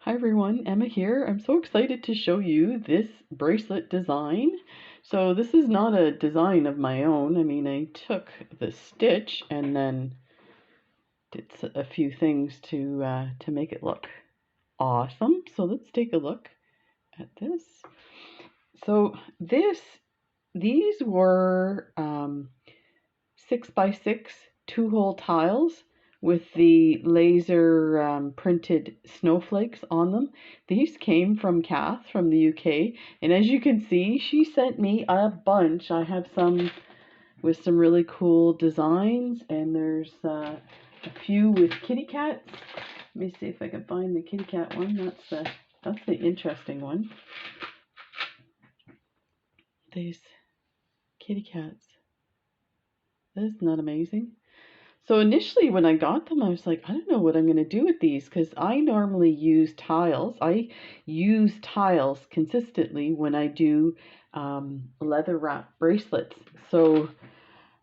Hi everyone, Emma here. I'm so excited to show you this bracelet design. So this is not a design of my own. I mean, I took the stitch and then did a few things to make it look awesome. So let's take a look at this. So these were 6x6 2-hole tiles with the laser printed snowflakes on them. These came from Kath from the UK, and as you can see, she sent me a bunch. I have some with some really cool designs, and there's a few with kitty cats. Let me see if I can find the kitty cat one. That's the interesting one. These kitty cats. Isn't that amazing? So initially when I got them, I was like, I don't know what I'm going to do with these because I normally use tiles. I use tiles consistently when I do leather wrap bracelets. So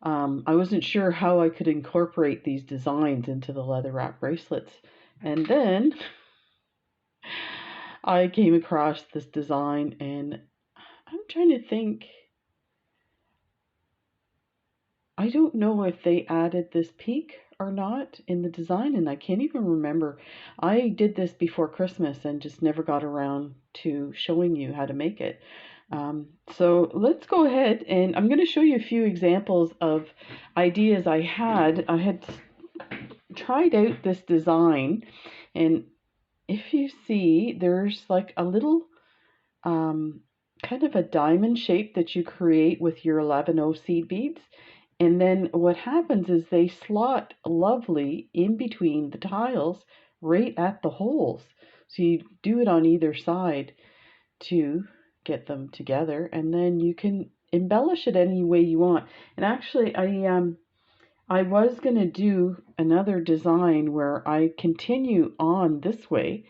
I wasn't sure how I could incorporate these designs into the leather wrap bracelets. And then I came across this design and I'm trying to think. I don't know if they added this peak or not in the design, and I can't even remember. I did this before Christmas and just never got around to showing you how to make it. So let's go ahead and I'm going to show you a few examples of ideas I had. I had tried out this design, and if you see, there's like a little kind of a diamond shape that you create with your 11O seed beads. And then what happens is they slot lovely in between the tiles right at the holes. So you do it on either side to get them together, and then you can embellish it any way you want. And actually I was going to do another design where I continue on this way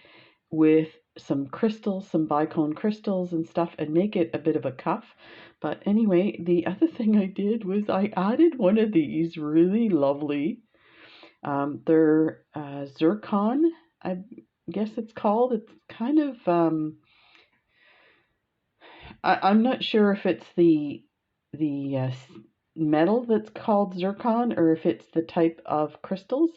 with some crystals, some bicone crystals and stuff, and make it a bit of a cuff. But anyway, the other thing I did was I added one of these really lovely, they're zircon, I guess it's called. It's kind of, I'm not sure if it's the metal that's called zircon or if it's the type of crystals.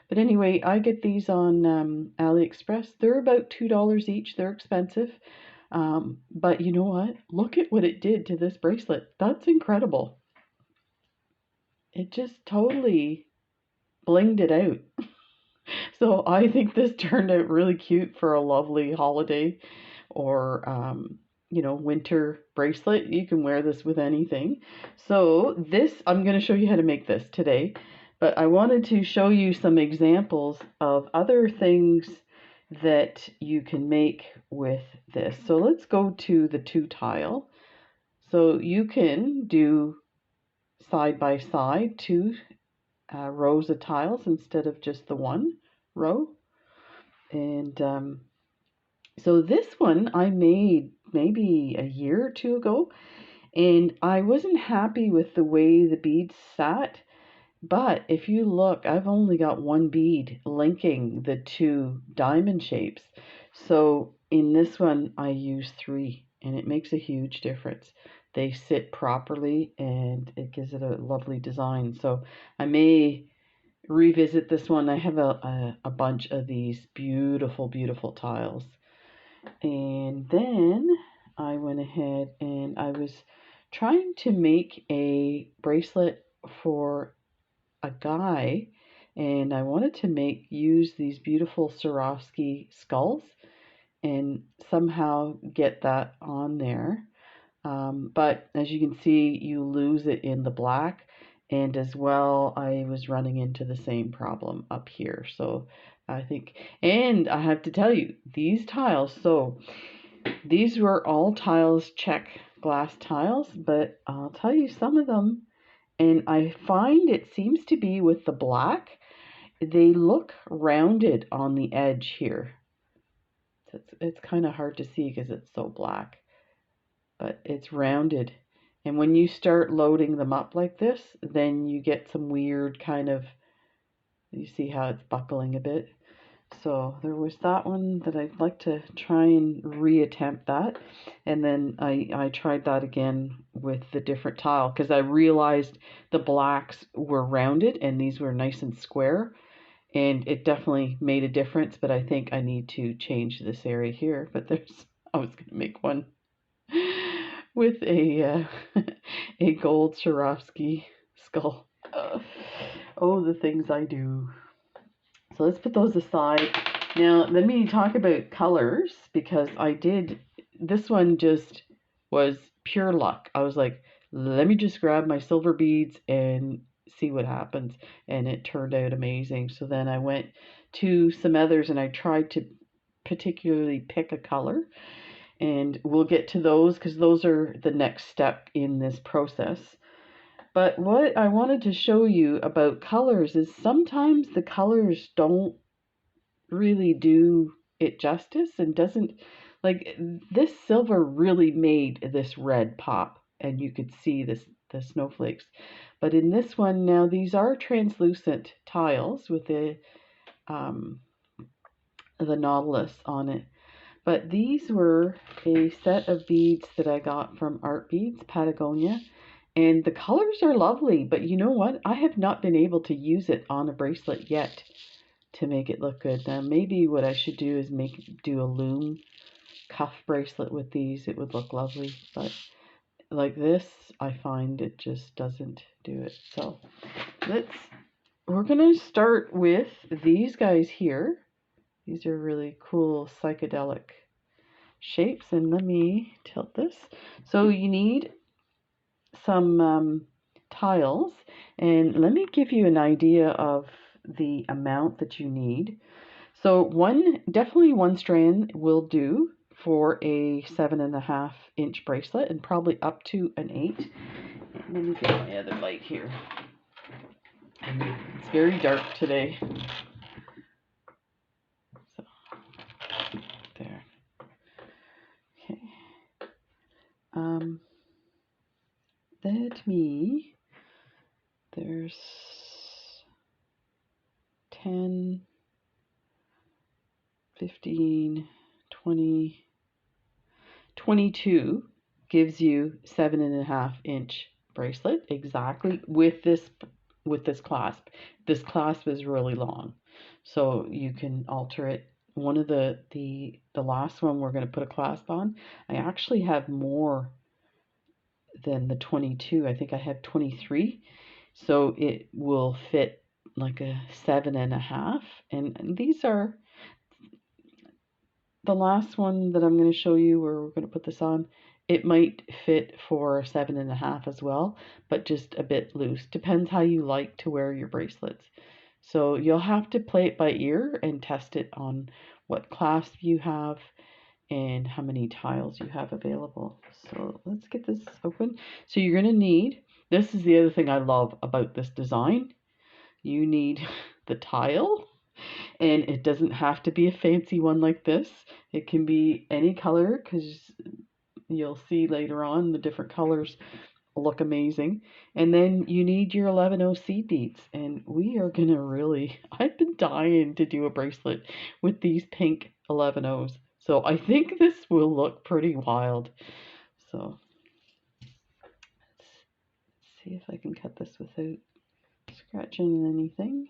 But anyway, I get these on AliExpress. They're about $2 each. They're expensive. But you know what? Look at what it did to this bracelet. That's incredible. It just totally blinged it out. So I think this turned out really cute for a lovely holiday or winter bracelet. You can wear this with anything. So this, I'm going to show you how to make this today, but I wanted to show you some examples of other things that you can make with this. So let's go to the 2 tile. So you can do side by side 2 rows of tiles instead of just the 1 row. And so this one I made maybe a year or 2 ago, and I wasn't happy with the way the beads sat. But if you look, I've only got 1 bead linking the 2 diamond shapes. So in this one, I use 3, and it makes a huge difference. They sit properly, and it gives it a lovely design. So I may revisit this one. I have a bunch of these beautiful, beautiful tiles. And then I went ahead and I was trying to make a bracelet for a guy, and I wanted to use these beautiful Swarovski skulls and somehow get that on there. But as you can see, you lose it in the black, and as well, I was running into the same problem up here. So I think, and I have to tell you, these tiles, so these were all tiles, check glass tiles, but I'll tell you some of them, and I find it seems to be with the black, they look rounded on the edge here. So it's kind of hard to see because it's so black, but it's rounded. And when you start loading them up like this, then you get some weird kind of, you see how it's buckling a bit. So there was that one that I'd like to try and reattempt that. And then I tried that again with the different tile because I realized the blacks were rounded and these were nice and square. And it definitely made a difference, but I think I need to change this area here. But I was going to make one with a a gold Swarovski skull. Oh, the things I do. So let's put those aside. Now, let me talk about colors because this one just was pure luck. I was like, let me just grab my silver beads and see what happens. And it turned out amazing. So then I went to some others and I tried to particularly pick a color. And we'll get to those because those are the next step in this process. But what I wanted to show you about colors is sometimes the colors don't really do it justice and doesn't, like, this silver really made this red pop and you could see the snowflakes. But in this one now, these are translucent tiles with the nautilus on it. But these were a set of beads that I got from Art Beads, Patagonia. And the colors are lovely, but you know what? I have not been able to use it on a bracelet yet to make it look good. Now maybe what I should do is do a loom cuff bracelet with these. It would look lovely, but like this, I find it just doesn't do it. So we're gonna start with these guys here. These are really cool psychedelic shapes, and let me tilt this. So you need some tiles, and let me give you an idea of the amount that you need. So definitely one strand will do for a 7.5-inch bracelet, and probably up to an 8. Let me get my other light here. It's very dark today. So there. Okay. There's 10, 15, 20, 22 gives you 7.5-inch bracelet exactly with this clasp. This clasp is really long, so you can alter it. One of the last one we're going to put a clasp on, I actually have more than the 22. I think I have 23, so it will fit like a 7.5. And these are the last one that I'm going to show you where we're going to put this on. It might fit for 7.5 as well, but just a bit loose. Depends how you like to wear your bracelets. So you'll have to play it by ear and test it on what clasp you have and how many tiles you have available. So let's get this open. So you're going to need, this is the other thing I love about this design. You need the tile, and it doesn't have to be a fancy one like this. It can be any color, because you'll see later on the different colors look amazing. And then you need your 11O seed beads, and we are gonna really, I've been dying to do a bracelet with these pink 11Os, so I think this will look pretty wild. So let's see if I can cut this without scratching anything.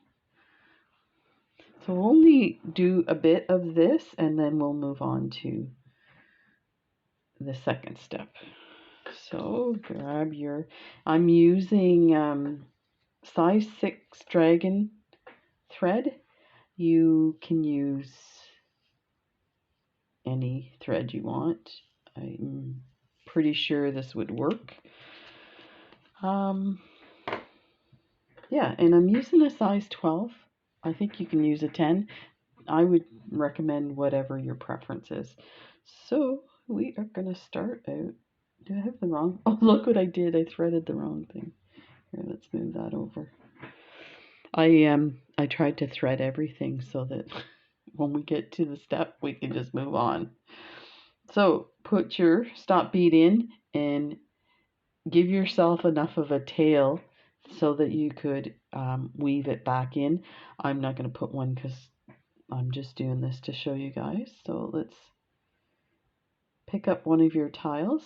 So we'll only do a bit of this and then we'll move on to the second step. So grab I'm using size 6 dragon thread. You can use any thread you want. I'm pretty sure this would work. Yeah, and I'm using a size 12. I think you can use a 10. I would recommend whatever your preference is. So we are going to start out. Do I have the wrong? Oh, look what I did. I threaded the wrong thing. Here, let's move that over. I tried to thread everything so that when we get to the step, we can just move on. So put your stop bead in and give yourself enough of a tail so that you could weave it back in. I'm not going to put one because I'm just doing this to show you guys. So let's pick up one of your tiles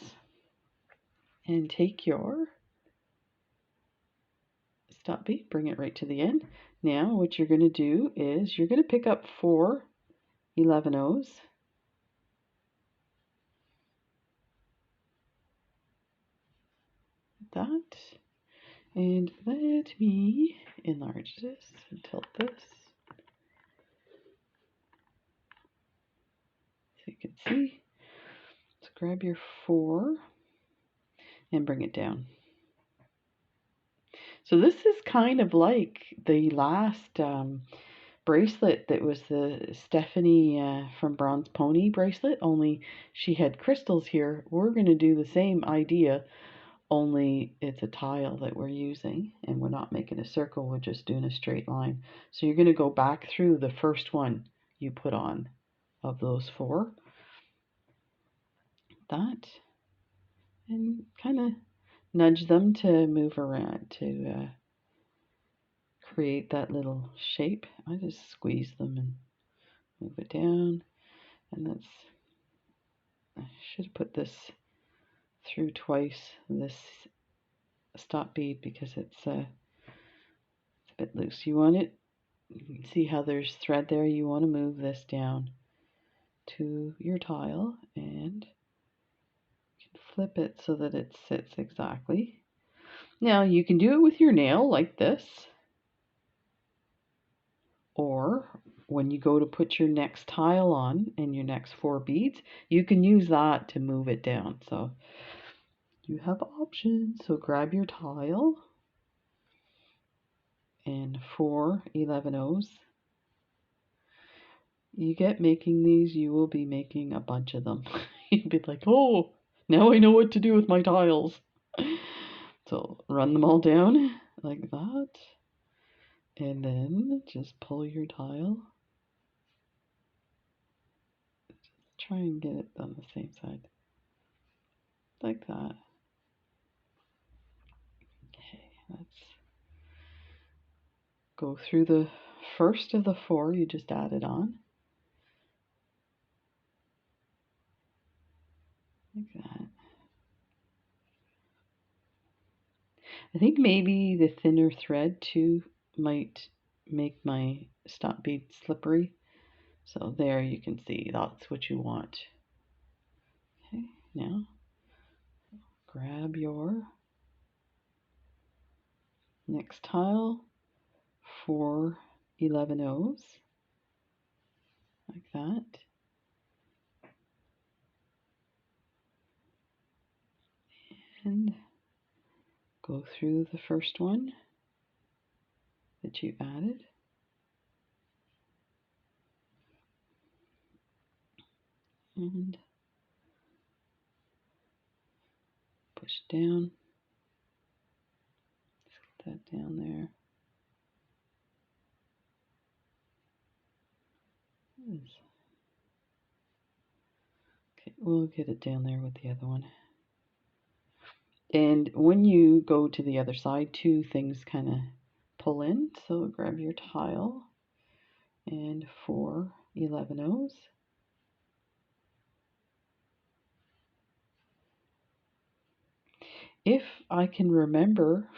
and take your stop bead, bring it right to the end. Now what you're going to do is you're going to pick up 4 11/0s. That. And let me enlarge this and tilt this so you can see. So grab your 4 and bring it down. So this is kind of like the last bracelet that was the Stephanie from Bronze Pony bracelet, only she had crystals here. We're going to do the same idea, only it's a tile that we're using and we're not making a circle, we're just doing a straight line. So you're going to go back through the first one you put on of those 4. That. And kind of nudge them to move around to create that little shape. I just squeeze them and move it down. And that's, I should have put this through twice, this stop bead, because it's a bit loose. You want it, you can see how there's thread there. You want to move this down to your tile and you can flip it so that it sits exactly. Now you can do it with your nail like this, or when you go to put your next tile on and your next 4 beads, you can use that to move it down. So you have options. So grab your tile and 4 11/0s. You get making these, you will be making a bunch of them. You'd be like, oh, now I know what to do with my tiles. So run them all down like that. And then just pull your tile. Try and get it on the same side. Like that. Okay, let's go through the first of the 4 you just added on. Like that. I think maybe the thinner thread too might make my stop bead slippery. So there you can see that's what you want. Okay, now grab your next tile, 4 11/0s, like that. And go through the first one that you added. And push down, set that down there. Okay, we'll get it down there with the other one. And when you go to the other side, 2 things kind of pull in. So grab your tile and 4 11/0s. If I can remember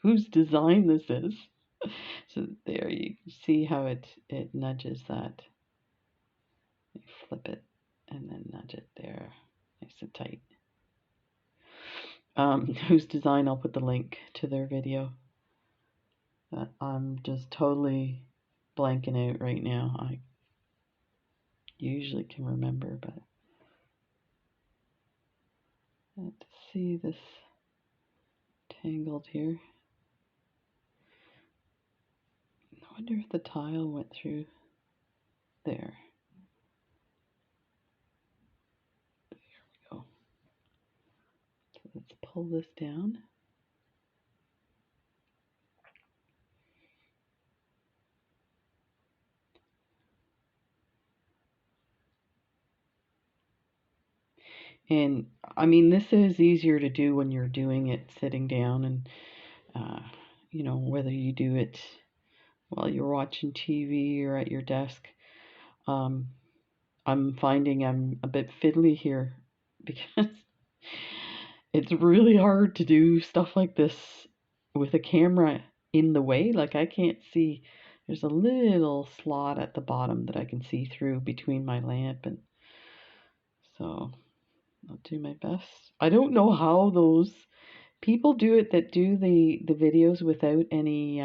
whose design this is. So there you see how it nudges that. You flip it and then nudge it there, nice and tight. Whose design, I'll put the link to their video. I'm just totally blanking out right now. I usually can remember, but let's see this tangled here. I wonder if the tile went through there. There we go. So let's pull this down. And I mean, this is easier to do when you're doing it sitting down, and you know, whether you do it while you're watching TV or at your desk. I'm finding I'm a bit fiddly here because it's really hard to do stuff like this with a camera in the way. Like I can't see, there's a little slot at the bottom that I can see through between my lamp, and so I'll do my best. I don't know how those people do it that do the videos without any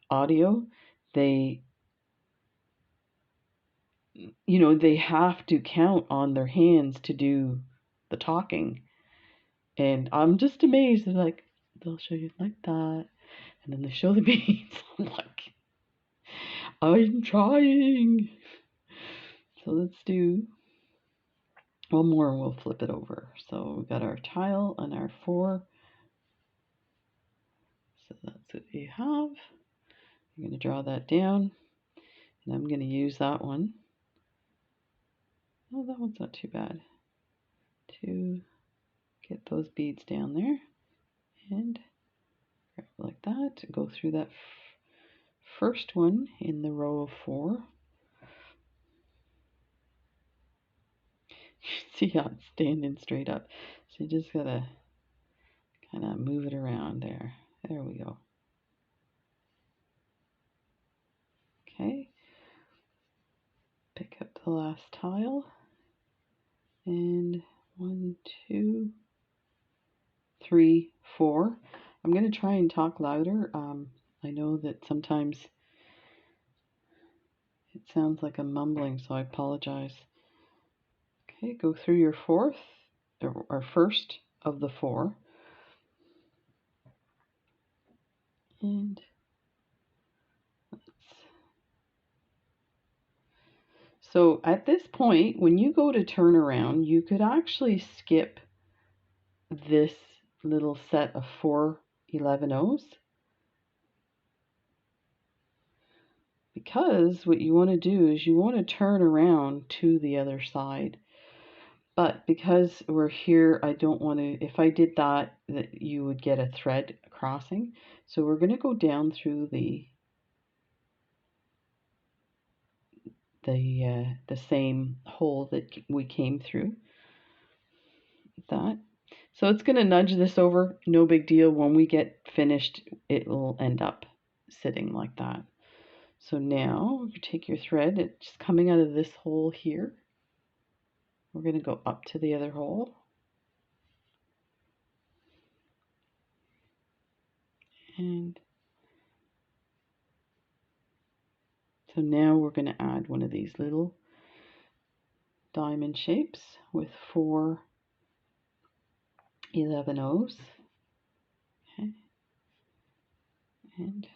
audio. They, you know, they have to count on their hands to do the talking. And I'm just amazed. They're like, they'll show you like that, and then they show the beads. I'm like, I'm trying. So let's do one more and we'll flip it over. So we've got our tile and our 4. So that's what you have. I'm going to draw that down, and I'm going to use that one. Oh, that one's not too bad. To get those beads down there, and like that. Go through that first one in the row of 4. See how it's standing straight up. So you just gotta kind of move it around there. There we go. Okay. Pick up the last tile. And 1, 2, 3, 4. I'm going to try and talk louder. I know that sometimes it sounds like I'm mumbling, so I apologize. Okay, go through your 4th, or first of the 4. And so at this point, when you go to turn around, you could actually skip this little set of 4 11-0s, because what you want to do is you want to turn around to the other side. But because we're here, I don't want to, if I did that, that you would get a thread crossing. So we're going to go down through the same hole that we came through. That. So it's going to nudge this over, no big deal. When we get finished, it will end up sitting like that. So now you take your thread, it's coming out of this hole here. We're going to go up to the other hole. And so now we're going to add one of these little diamond shapes with 4 11-0s. Okay. And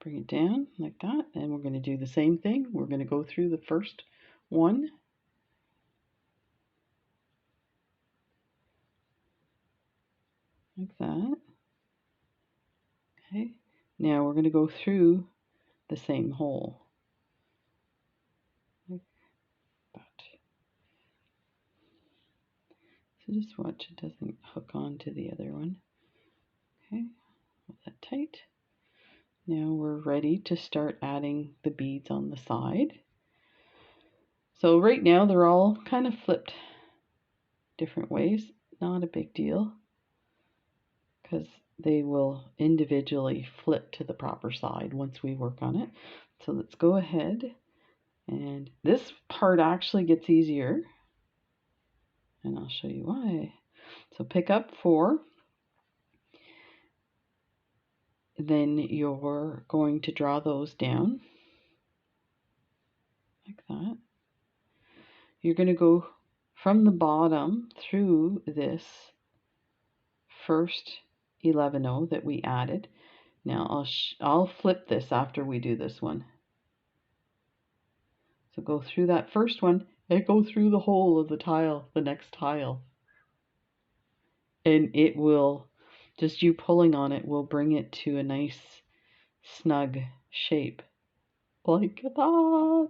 bring it down like that. And we're going to do the same thing. We're going to go through the first one. Like that. Okay. Now we're going to go through the same hole. Like that. So just watch it doesn't hook on to the other one. Okay. Hold that tight. Now we're ready to start adding the beads on the side. So right now they're all kind of flipped different ways. Not a big deal, because they will individually flip to the proper side once we work on it. So let's go ahead, and this part actually gets easier, and I'll show you why. So pick up 4, then you're going to draw those down like that. You're going to go from the bottom through this first 11-0 that we added. Now I'll flip this after we do this one. So go through that first one and go through the hole of the tile, the next tile. And it will, just you pulling on it will bring it to a nice snug shape. Like that.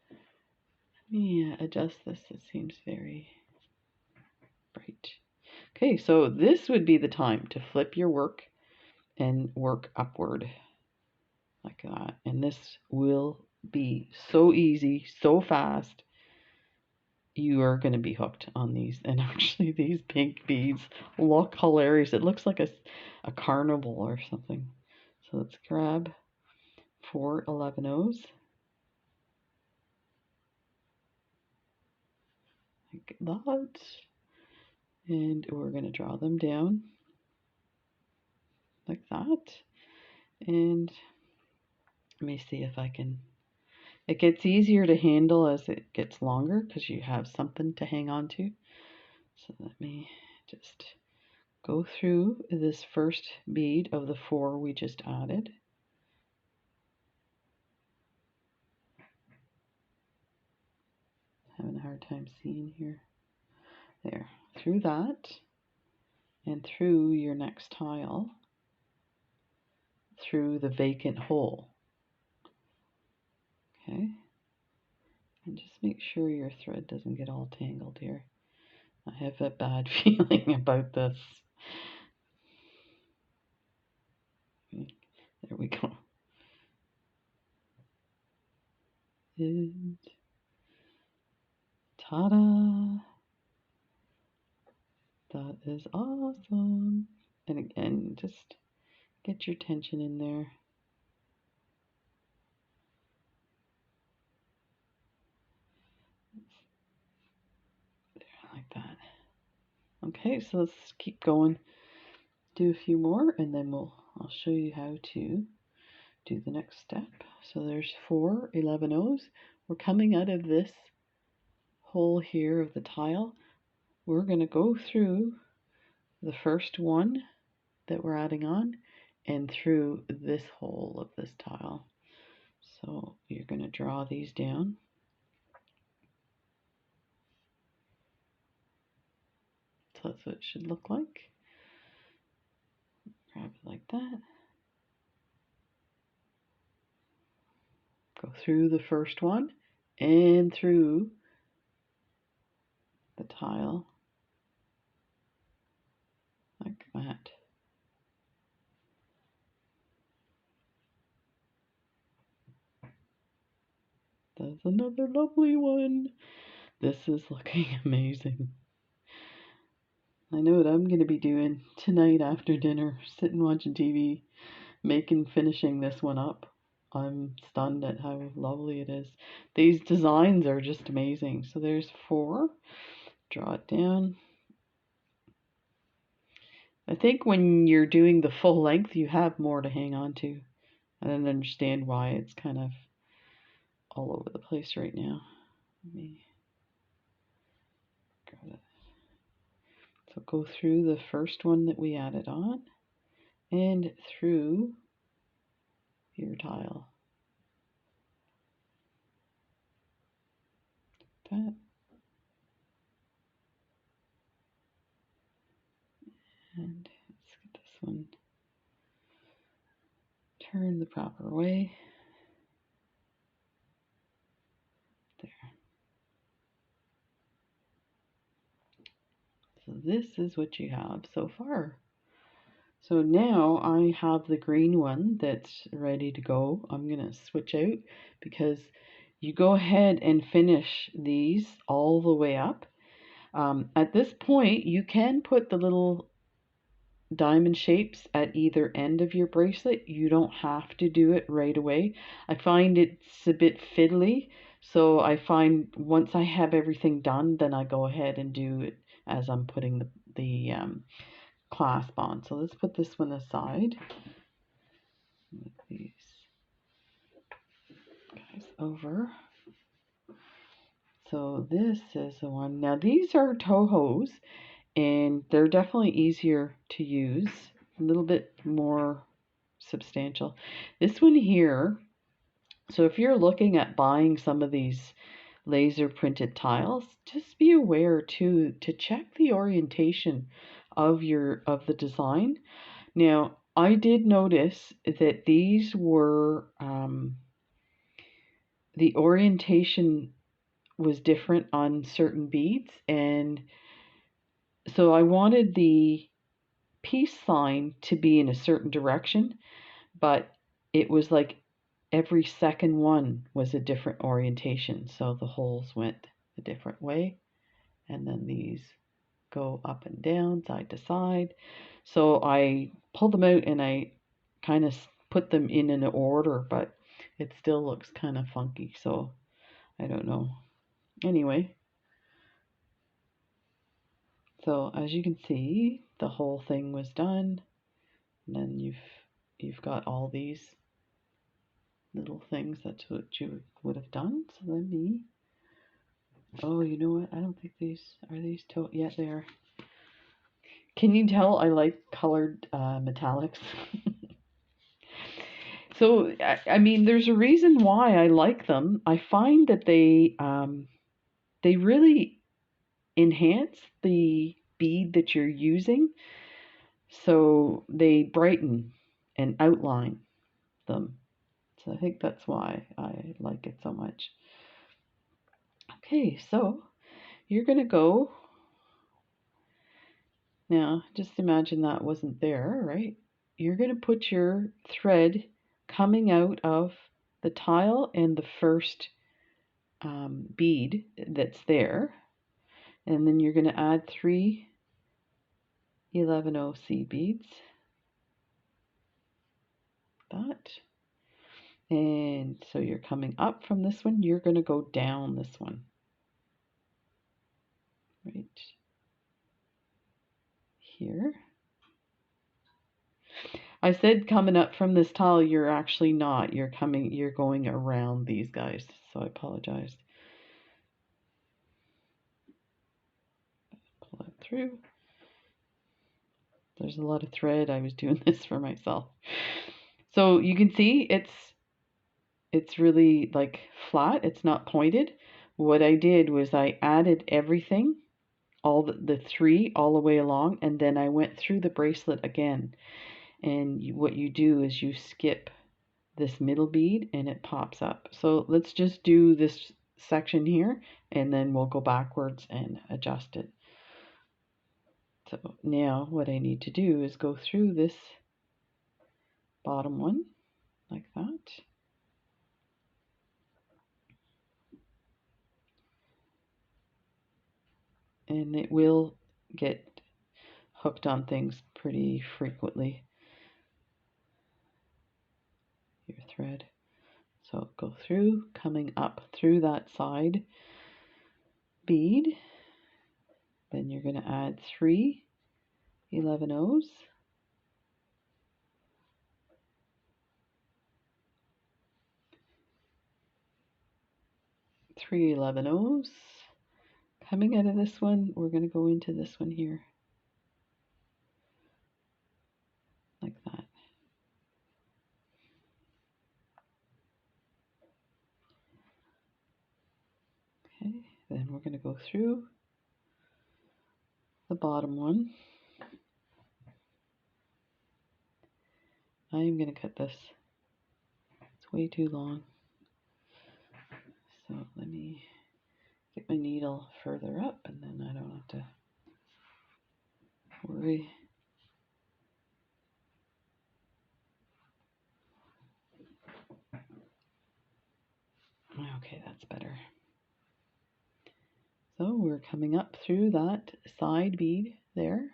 Let me adjust this, it seems very bright. Okay, so this would be the time to flip your work and work upward like that. And this will be so easy, so fast. You are going to be hooked on these. And actually, these pink beads look hilarious. It looks like a carnival or something. So let's grab 4 11-0s. Like that. And we're going to draw them down like that. And let me see if I can. It gets easier to handle as it gets longer because you have something to hang on to. So let me just go through this first bead of the 4 we just added. Having a hard time seeing here. There, through that, and through your next tile, through the vacant hole. Okay, and just make sure your thread doesn't get all tangled here. I have a bad feeling about this. There we go. And ta-da! That is awesome. And again, just get your tension in there. There, like that. Okay, so let's keep going. Do a few more, and then I'll show you how to do the next step. So there's 4 11-0s. We're coming out of this hole here of the tile. We're going to go through the first one that we're adding on and through this hole of this tile. So you're going to draw these down. So that's what it should look like. Grab it like that. Go through the first one and through the tile like that. That's another lovely one. This is looking amazing. I know what I'm going to be doing tonight after dinner, sitting watching TV, finishing this one up. I'm stunned at how lovely it is. These designs are just amazing. So there's 4. Draw it down. I think when you're doing the full length, you have more to hang on to. I don't understand why it's kind of all over the place right now. Let me grab it. So go through the first one that we added on and through your tile. That. And let's get this one turned the proper way. There. So this is what you have so far. So now I have the green one that's ready to go. I'm going to switch out because you go ahead and finish these all the way up. At this point, you can put the little diamond shapes at either end of your bracelet. You don't have to do it right away. I find it's a bit fiddly, so I find once I have everything done, then I go ahead and do it as I'm putting the clasp on. So let's put this one aside. Move these guys over. So this is the one. Now these are Tohos, and they're definitely easier to use, a little bit more substantial. This one here, so if you're looking at buying some of these laser printed tiles, just be aware too to check the orientation of the design. Now I did notice that these were the orientation was different on certain beads, and so I wanted the peace sign to be in a certain direction, but it was like every second one was a different orientation. So the holes went a different way. And then these go up and down, side to side. So I pulled them out and I kind of put them in an order, but it still looks kind of funky. So I don't know. Anyway, so as you can see, the whole thing was done. And then you've got all these little things. That's what you would have done. So let me. Oh, you know what? I don't think these are these yeah, they are. Can you tell I like colored metallics? So I mean, there's a reason why I like them. I find that they really enhance the bead that you're using. So they brighten and outline them. So I think that's why I like it so much. Okay, so you're going to go. Now, just imagine that wasn't there, right? You're going to put your thread coming out of the tile and the first bead that's there. And then you're going to add 3 11-0 seed beads. That. And so you're coming up from this one, you're going to go down this one. Right here. I said coming up from this tile, you're actually not. You're going around these guys. So I apologize. Pull that through. There's a lot of thread. I was doing this for myself. So you can see it's really like flat. It's not pointed. What I did was I added everything, all the 3 all the way along, and then I went through the bracelet again. And what you do is you skip this middle bead and it pops up. So let's just do this section here and then we'll go backwards and adjust it. So now what I need to do is go through this bottom one like that. And it will get hooked on things pretty frequently, your thread. So go through, coming up through that side bead. Then you're going to add 3 11-0s. 3 11-0s. Coming out of this one, we're going to go into this one here. Like that. Okay, then we're going to go through the bottom one. I am going to cut this. It's way too long. So let me get my needle further up and then I don't have to worry. Okay, that's better. So we're coming up through that side bead there,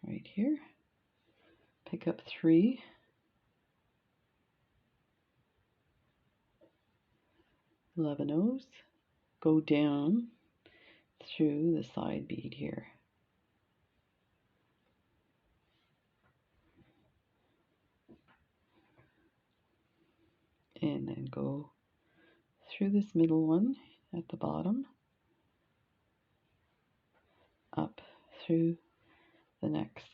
right here. Pick up 3 11-0s, go down through the side bead here. And then go through this middle one at the bottom, up through the next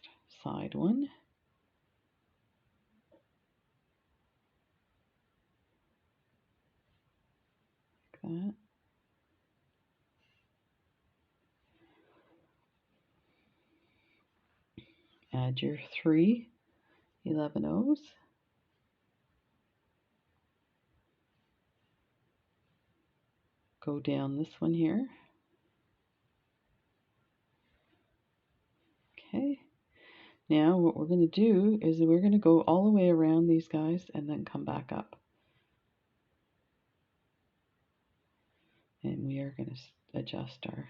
side one. Like that. Add your 3 11-0s. Go down this one here. Okay. Now what we're going to do is we're going to go all the way around these guys and then come back up. And we are going to adjust our,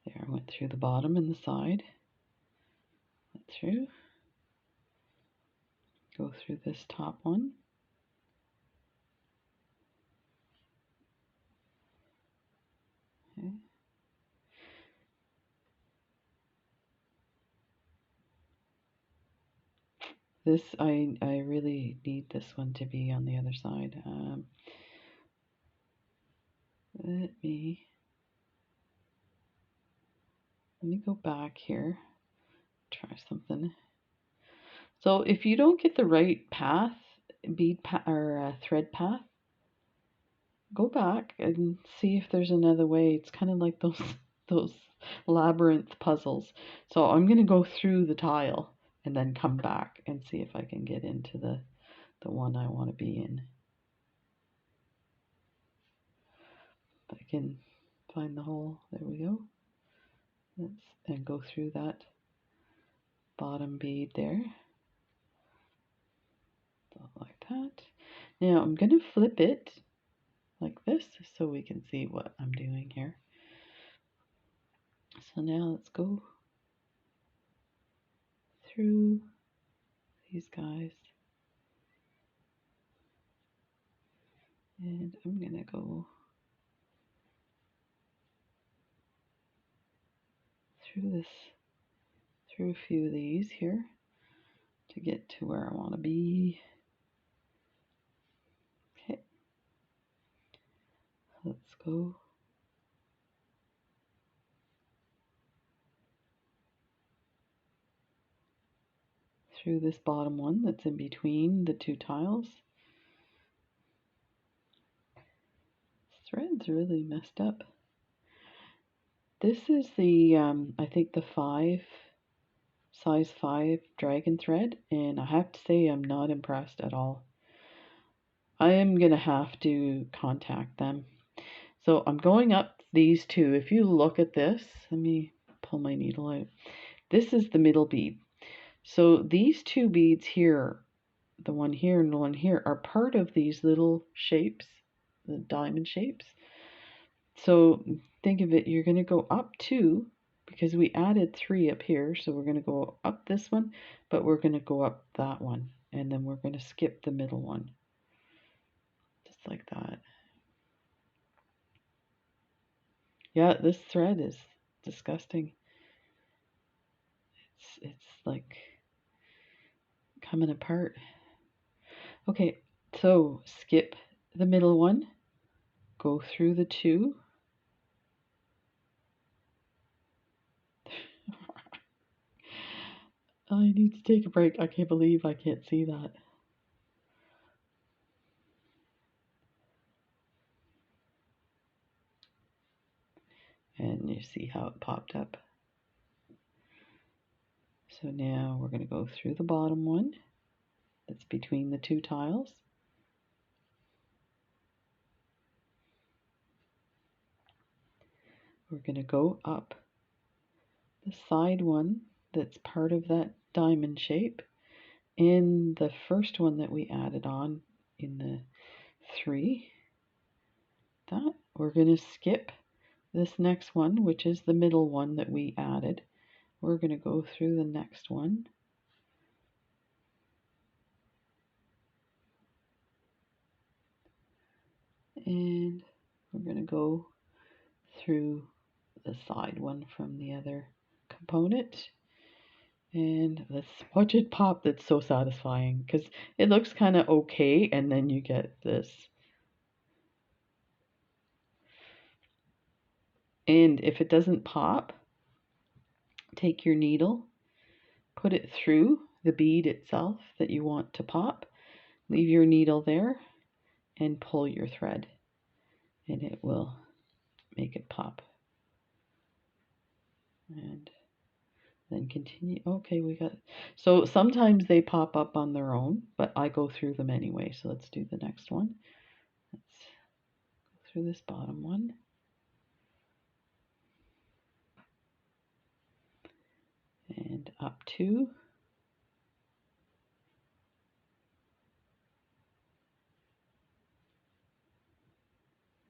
there, I went through the bottom and the side, went through, go through this top one. Okay. This, I really need this one to be on the other side. Let me go back here, try something. So if you don't get the right path, bead path or thread path, go back and see if there's another way. It's kind of like those labyrinth puzzles. So I'm going to go through the tile and then come back and see if I can get into the one I want to be in. If I can find the hole, there we go. And go through that bottom bead there. Like that. Now I'm going to flip it like this so we can see what I'm doing here. So now let's go through these guys. And I'm going to go through this, through a few of these here to get to where I want to be. Okay, let's go through this bottom one that's in between the two tiles. This thread's really messed up. This is the, I think the size 5 dragon thread, and I have to say I'm not impressed at all. I am going to have to contact them. So I'm going up these two. If you look at this, let me pull my needle out. This is the middle bead. So these two beads here, the one here and the one here, are part of these little shapes, the diamond shapes. So think of it, you're going to go up 2 because we added 3 up here. So we're going to go up this one, but we're going to go up that one. And then we're going to skip the middle one. Just like that. Yeah, this thread is disgusting. It's like coming apart. Okay, so skip the middle one, go through the 2. I need to take a break. I can't believe I can't see that. And you see how it popped up. So now we're going to go through the bottom one that's between the 2 tiles. We're going to go up the side one that's part of that diamond shape in the first one that we added on in the 3. That we're going to skip this next one, which is the middle one that we added. We're going to go through the next one. And we're going to go through the side one from the other component. And let's watch it pop. That's so satisfying because it looks kind of okay, and then you get this. And if it doesn't pop, take your needle, put it through the bead itself that you want to pop, leave your needle there, and pull your thread, and it will make it pop. And then continue. Okay, we got, so sometimes they pop up on their own, but I go through them anyway. So let's do the next one. Let's go through this bottom one. and up 2.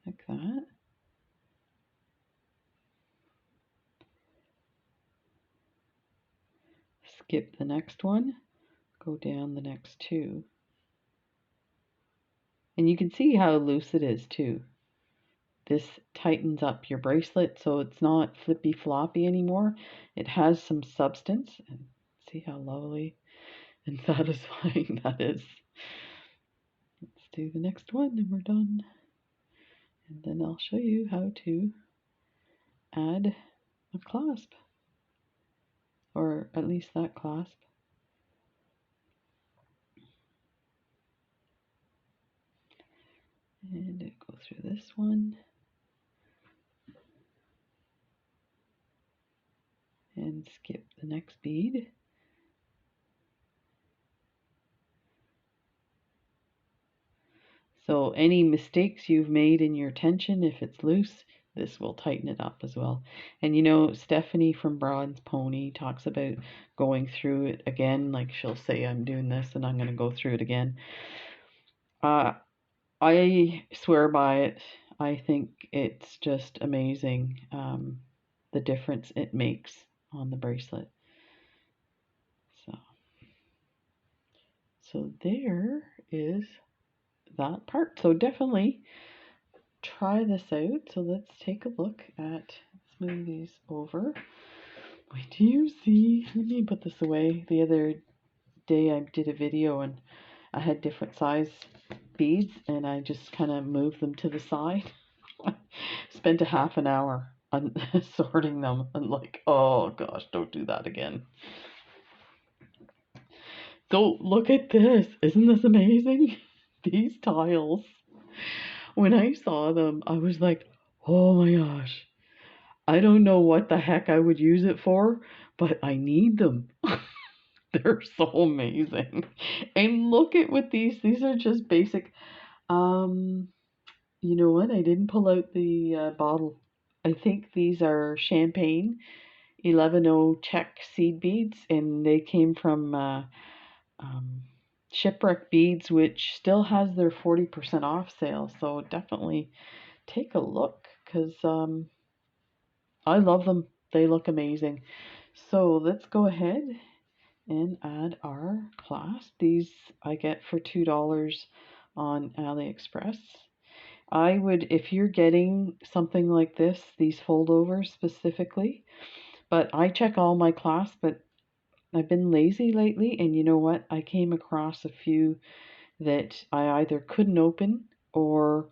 Like that. Skip the next one, go down the next 2. And you can see how loose it is too. This tightens up your bracelet so it's not flippy floppy anymore. It has some substance. And see how lovely and satisfying that is. Let's do the next one and we're done. And then I'll show you how to add a clasp, or at least that clasp. And go through this one. And skip the next bead. So any mistakes you've made in your tension, if it's loose, this will tighten it up as well. And you know, Stephanie from Bronze Pony talks about going through it again. Like she'll say, I'm doing this and I'm going to go through it again. I swear by it. I think it's just amazing, the difference it makes on the bracelet. So there is that part. So definitely try this out. So let's take a look at, let's move these over. Wait, do you see? Let me put this away. The other day I did a video and I had different size beads and I just kind of moved them to the side. Spent a half an hour on sorting them and like, oh gosh, don't do that again. So look at this. Isn't this amazing? These tiles. When I saw them, I was like, oh my gosh. I don't know what the heck I would use it for, but I need them. They're so amazing. And look at what these are just basic. You know what? I didn't pull out the bottle. I think these are champagne 11O check seed beads, and they came from Shipwreck Beads, which still has their 40% off sale. So definitely take a look because I love them. They look amazing. So let's go ahead and add our clasp. These I get for $2 on AliExpress. I would, if you're getting something like this, these foldovers specifically, but I check all my clasps, but I've been lazy lately, and you know what? I came across a few that I either couldn't open or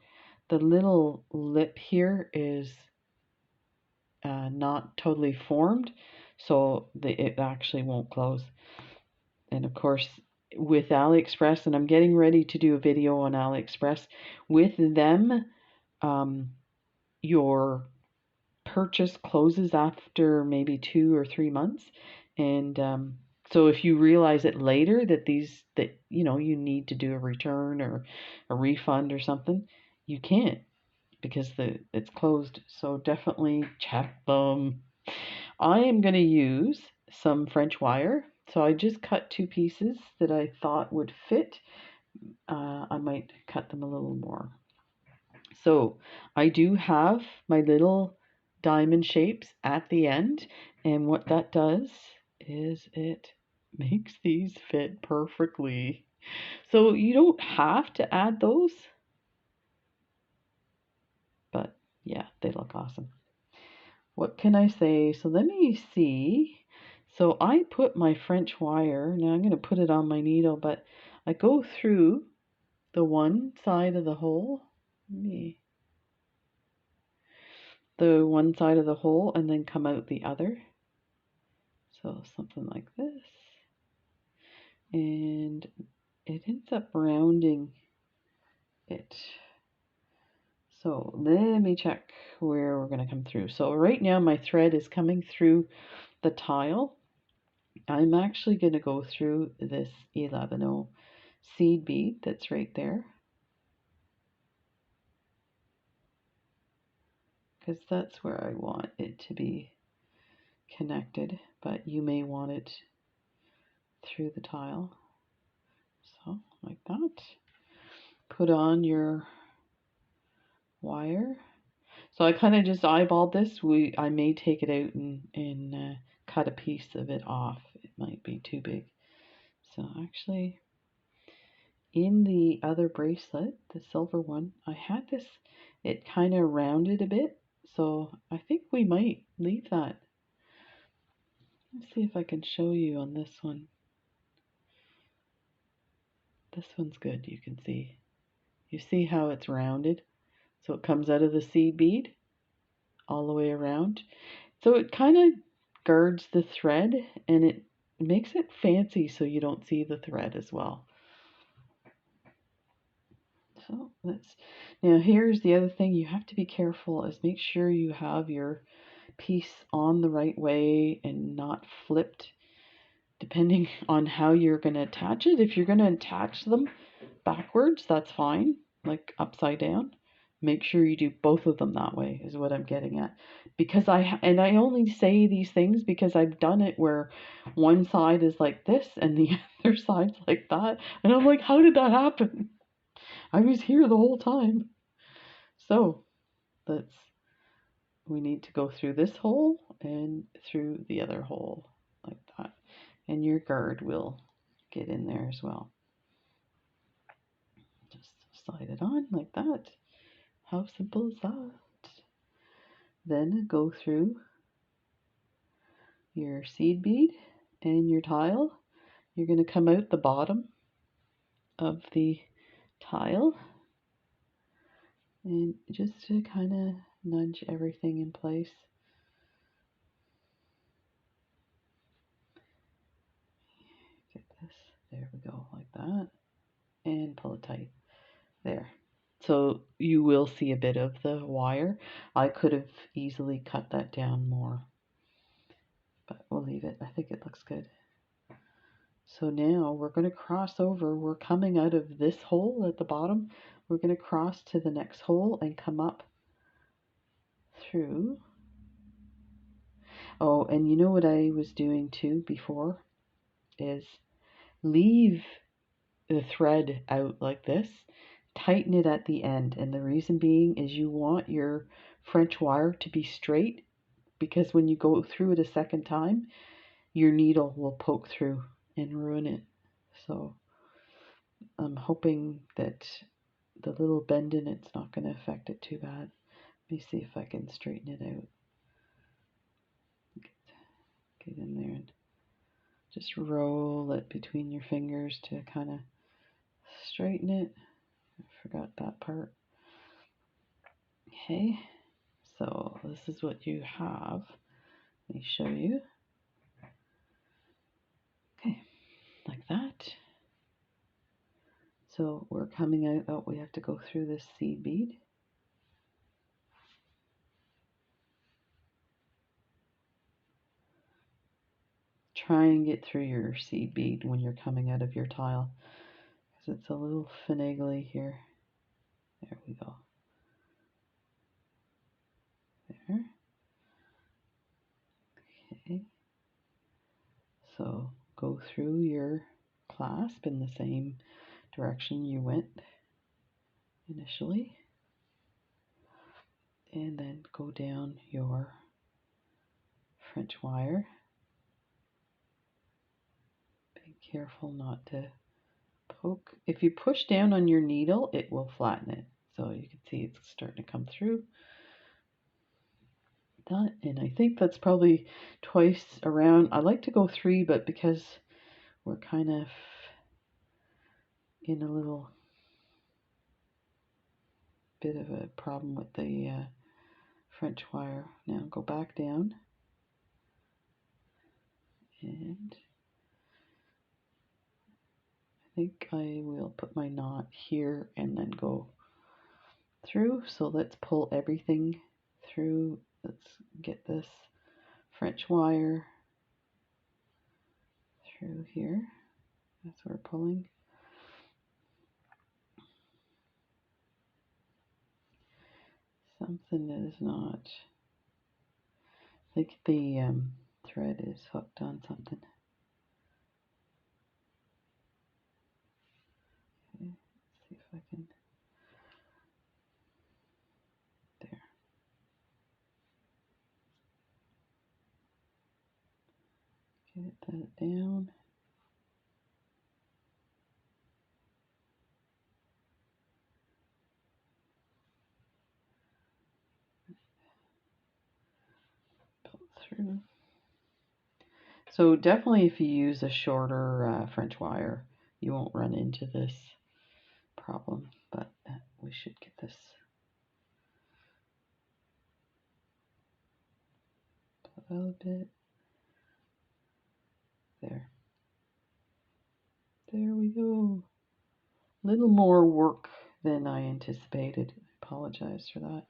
the little lip here is not totally formed, so it actually won't close. And of course, with AliExpress, and I'm getting ready to do a video on AliExpress, with them, your purchase closes after maybe 2 or 3 months, and so if you realize it later that you know you need to do a return or a refund or something, you can't because it's closed. So definitely check them. I am going to use some French wire. So I just cut 2 pieces that I thought would fit. I might cut them a little more. So I do have my little diamond shapes at the end, and what that does is it makes these fit perfectly. So you don't have to add those, but yeah, they look awesome. What can I say? So let me see. So I put my French wire, now I'm going to put it on my needle, but I go through the one side of the hole. The one side of the hole and then come out the other. So something like this. And it ends up rounding it. So let me check where we're going to come through. So right now my thread is coming through the tile. I'm actually going to go through this 11O seed bead that's right there, because that's where I want it to be connected, but you may want it through the tile. So like that. Put on your wire. So I kind of just eyeballed this. I may take it out and cut a piece of it off. It might be too big. So actually, in the other bracelet, the silver one, I had this, it kind of rounded a bit. So I think we might leave that. Let's see if I can show you on this one. This one's good, you can see. You see how it's rounded? So it comes out of the seed bead all the way around. So it kind of guards the thread and it makes it fancy so you don't see the thread as well. So now here's the other thing you have to be careful is make sure you have your piece on the right way and not flipped depending on how you're going to attach it. If you're going to attach them backwards, that's fine, like upside down. Make sure you do both of them that way is what I'm getting at. Because I only say these things because I've done it where one side is like this and the other side's like that. And I'm like, how did that happen? I was here the whole time. So we need to go through this hole and through the other hole like that. And your guard will get in there as well. Just slide it on like that. How simple is that? Then go through your seed bead and your tile. You're going to come out the bottom of the tile and just to kind of nudge everything in place. Get this, there we go, like that, and pull it tight. There. So you will see a bit of the wire. I could have easily cut that down more, but we'll leave it. I think it looks good. So now we're going to cross over. We're coming out of this hole at the bottom. We're going to cross to the next hole and come up through. Oh, and you know what I was doing too before is leave the thread out like this, tighten it at the end. And the reason being is you want your French wire to be straight because when you go through it a second time, your needle will poke through and ruin it. So I'm hoping that the little bend in it's not going to affect it too bad. Let me see if I can straighten it out. Get in there and just roll it between your fingers to kind of straighten it. I forgot that part. Okay, so this is what you have. Let me show you. Okay, like that. So we're coming out, oh, we have to go through this seed bead. Try and get through your seed bead when you're coming out of your tile, because it's a little finagly here. There we go. There. Okay. So go through your clasp in the same direction you went initially. And then go down your French wire. Be careful not to poke. If you push down on your needle, it will flatten it. So you can see it's starting to come through. That, and I think that's probably twice around. I like to go 3, but because we're kind of in a little bit of a problem with the French wire. Now go back down and I think I will put my knot here and then go through. So let's pull everything through. Let's get this French wire through here. That's what we're pulling. Something that is not, like the thread is hooked on something. Okay, let's see if I can, there. Get that down. Pull through. So definitely if you use a shorter French wire, you won't run into this problem, but we should get this a little bit. There. There we go. A little more work than I anticipated. I apologize for that.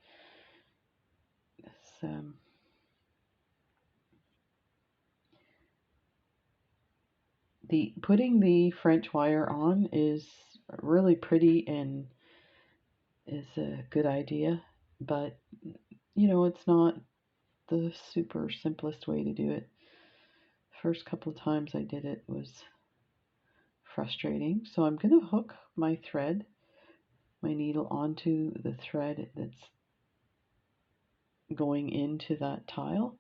This, putting the French wire on is really pretty and is a good idea, but you know, it's not the super simplest way to do it. First couple of times I did it was frustrating. So I'm going to hook my thread, my needle onto the thread that's going into that tile.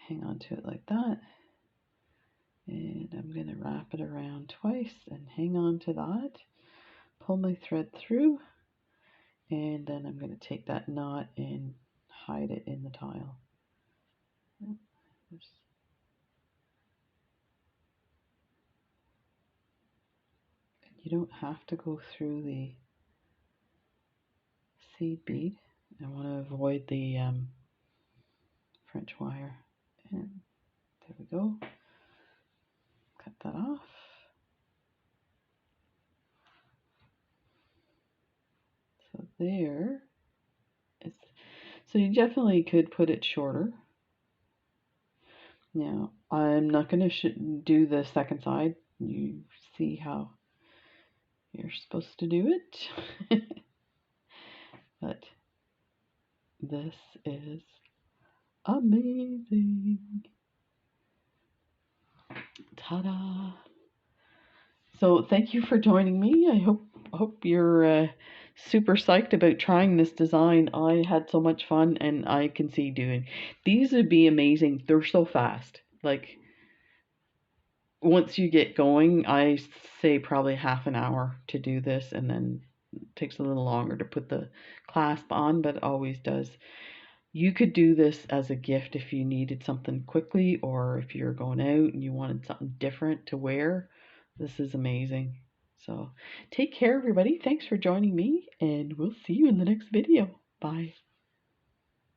Hang on to it like that. And I'm going to wrap it around twice and hang on to that. Pull my thread through. And then I'm going to take that knot and hide it in the tile. Oops. You don't have to go through the seed bead. I want to avoid the French wire. And there we go. Cut that off. So there. So you definitely could put it shorter. Now, I'm not going to do the second side. You see how you're supposed to do it. But this is amazing. Ta-da! So thank you for joining me. I hope you're super psyched about trying this design. I had so much fun, and I can see doing these would be amazing. They're so fast. Like once you get going, I say probably half an hour to do this, and then it takes a little longer to put the clasp on, but it always does. You could do this as a gift if you needed something quickly, or if you're going out and you wanted something different to wear. This is amazing. So take care, everybody. Thanks for joining me, and we'll see you in the next video. Bye.